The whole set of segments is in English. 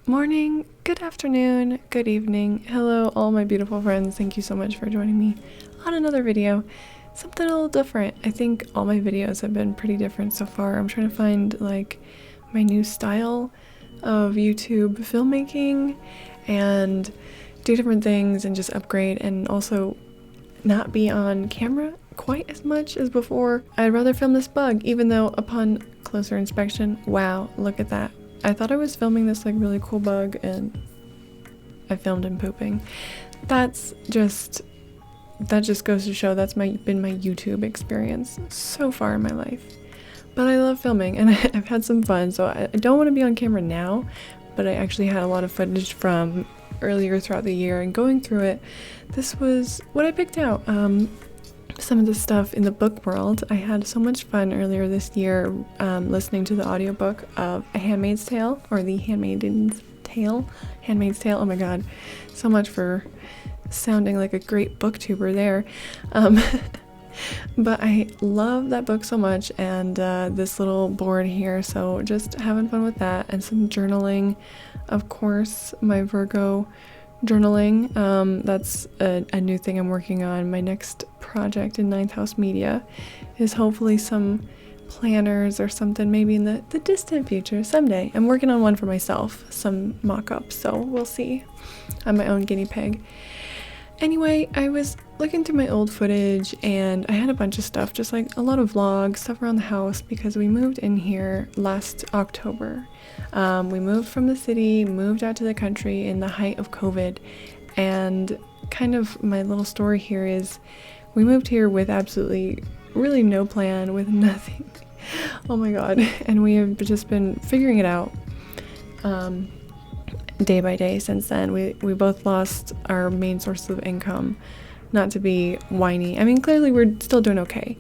Morning, good afternoon, good evening. Hello, all my beautiful friends. Thank you so much for joining me on another video. Something a little different. I think all my videos have been pretty different so far. I'm trying to find like my new style of YouTube filmmaking and do different things and just upgrade and also not be on camera quite as much as before. I'd rather film this bug, even though upon closer inspection, wow, look at that. I thought I was filming this like really cool bug and I filmed him pooping. That just goes to show that's been my YouTube experience so far in my life. But I love filming and I've had some fun, so I don't want to be on camera now, but I actually had a lot of footage from earlier throughout the year, and going through it, this was what I picked out. Some of the stuff in the book world. I had so much fun earlier this year listening to the audiobook of A Handmaid's Tale, or The Handmaid's Tale. Oh my god, so much for sounding like a great booktuber there. But I love that book so much, and this little board here, so just having fun with that, and some journaling, of course, my Virgo journaling. That's a new thing I'm working on. My next project in Ninth House Media is hopefully some planners or something, maybe in the distant future someday. I'm working on one for myself, some mock-ups, so we'll see. I'm my own guinea pig. Anyway, I was looking through my old footage and I had a bunch of stuff, just like a lot of vlogs, stuff around the house, because we moved in here last October. We moved from the city, moved out to the country in the height of COVID, and kind of my little story here is we moved here with absolutely really no plan, with nothing. Oh my god. And we have just been figuring it out day by day since then. We both lost our main source of income. Not to be whiny, I mean, clearly we're still doing okay.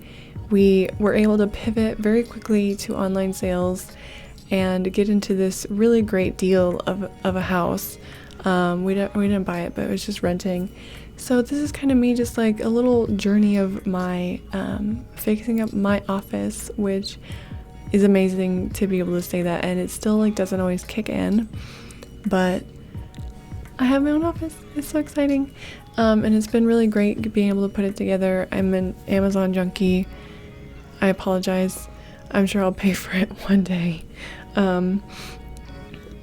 We were able to pivot very quickly to online sales and get into this really great deal of a house. We didn't buy it, but it was just renting. So this is kind of me, just like a little journey of my fixing up my office, which is amazing to be able to say that, and it still like doesn't always kick in, but I have my own office. It's so exciting. And it's been really great being able to put it together. I'm an Amazon junkie. I apologize. I'm sure I'll pay for it one day.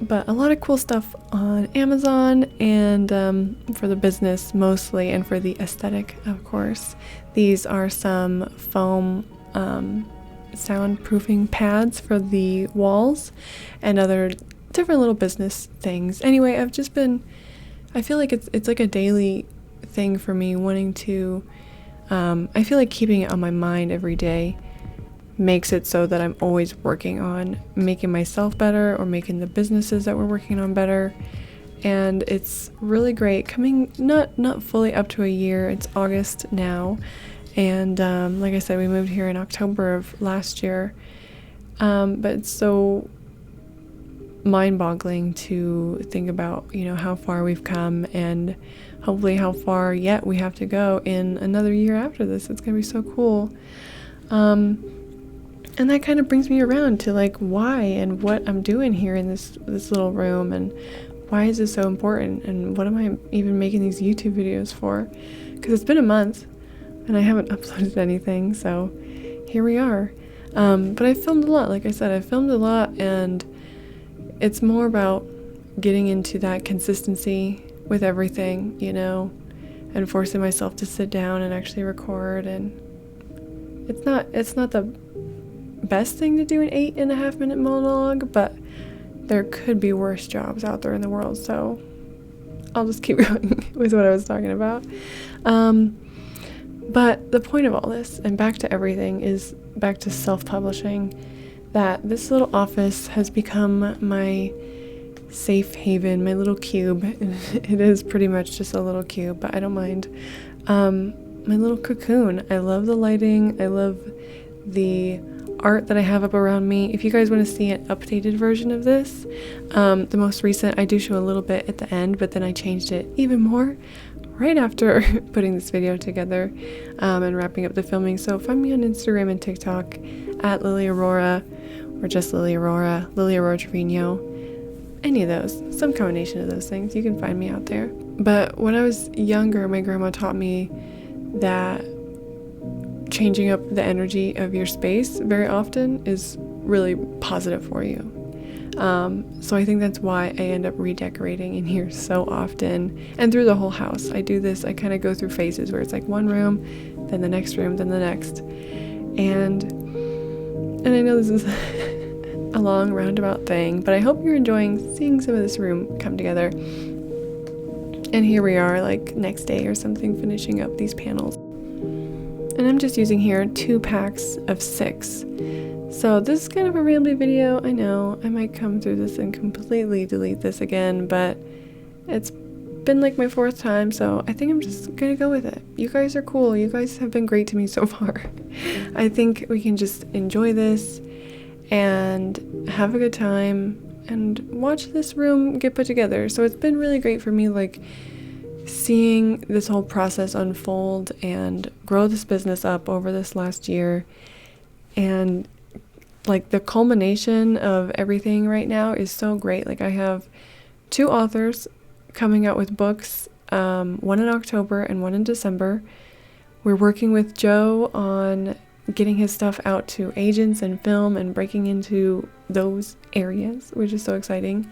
But a lot of cool stuff on Amazon, and for the business mostly, and for the aesthetic, of course. These are some foam soundproofing pads for the walls and other different little business things. Anyway, I feel like it's like a daily thing for me, wanting to, I feel like keeping it on my mind every day makes it so that I'm always working on making myself better or making the businesses that we're working on better. And it's really great. Coming not fully up to a year. It's August now, and like I said, we moved here in October of last year. But it's so mind-boggling to think about, how far we've come, and hopefully how far yet we have to go in another year after this. It's gonna be so cool. And that kind of brings me around to like why and what I'm doing here in this little room, and why is this so important, and what am I even making these YouTube videos for? Because it's been a month and I haven't uploaded anything, so here we are. But I filmed a lot. Like I said, I filmed a lot, and it's more about getting into that consistency with everything, and forcing myself to sit down and actually record. And it's not the best thing to do an 8.5-minute monologue, but there could be worse jobs out there in the world, so I'll just keep going with what I was talking about. But the point of all this, and back to everything, is back to self-publishing, that this little office has become my safe haven, my little cube. It is pretty much just a little cube, but I don't mind. My little cocoon. I love the lighting. I love the art that I have up around me. If you guys want to see an updated version of this, the most recent, I do show a little bit at the end, but then I changed it even more right after putting this video together and wrapping up the filming. So find me on Instagram and TikTok at Lily Aurora, or just Lily Aurora Trevino. any of those, some combination of those things. You can find me out there. But when I was younger, my grandma taught me that changing up the energy of your space very often is really positive for you. So I think that's why I end up redecorating in here so often, and through the whole house. I do this, I kind of go through phases where it's like one room, then the next room, then the next. And I know this is a long roundabout thing, but I hope you're enjoying seeing some of this room come together. And here we are, like next day or something, finishing up these panels. And I'm just using here 2 packs of 6. So this is kind of a rambly video. I know I might come through this and completely delete this again, but it's been like my 4th time, so I think I'm just gonna go with it. You guys are cool. You guys have been great to me so far. I think we can just enjoy this and have a good time and watch this room get put together. So it's been really great for me, like seeing this whole process unfold and grow this business up over this last year. And like the culmination of everything right now is so great. Like I have 2 authors coming out with books, one in October and one in December. We're working with Joe on getting his stuff out to agents and film and breaking into those areas, which is so exciting.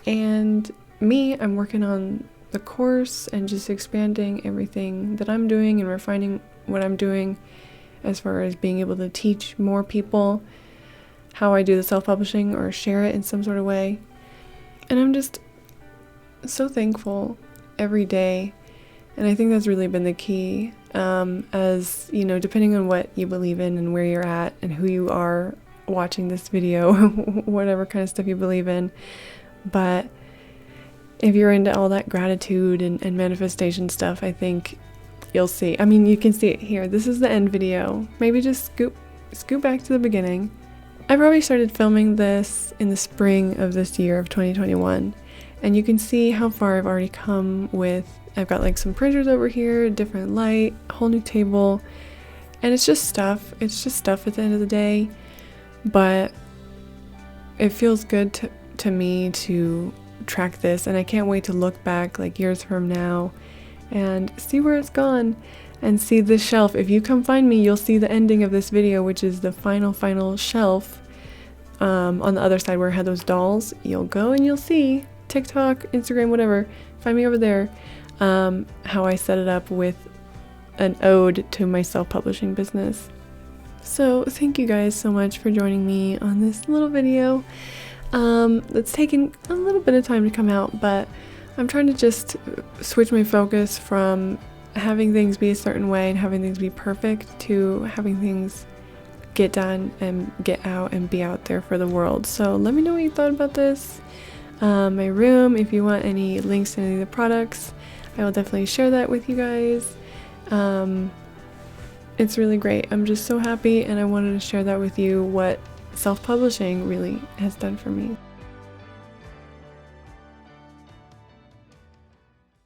And me, I'm working on the course and just expanding everything that I'm doing and refining what I'm doing as far as being able to teach more people how I do the self-publishing or share it in some sort of way. And I'm just so thankful every day. And I think that's really been the key, as you know, depending on what you believe in and where you're at and who you are watching this video, whatever kind of stuff you believe in. But if you're into all that gratitude and manifestation stuff, I think you'll see. I mean, you can see it here. This is the end video. Maybe just scoot back to the beginning. I probably started filming this in the spring of this year of 2021. And you can see how far I've already come with, I've got like some printers over here, different light, a whole new table, and it's just stuff. It's just stuff at the end of the day, but it feels good to me to track this, and I can't wait to look back like years from now and see where it's gone and see this shelf. If you come find me, you'll see the ending of this video, which is the final shelf on the other side where I had those dolls. You'll go and you'll see TikTok, Instagram, whatever, find me over there, how I set it up with an ode to my self-publishing business. So thank you guys so much for joining me on this little video. It's taken a little bit of time to come out, but I'm trying to just switch my focus from having things be a certain way and having things be perfect to having things get done and get out and be out there for the world. So let me know what you thought about this. My room, if you want any links to any of the products, I will definitely share that with you guys. It's really great. I'm just so happy, and I wanted to share that with you, what self-publishing really has done for me.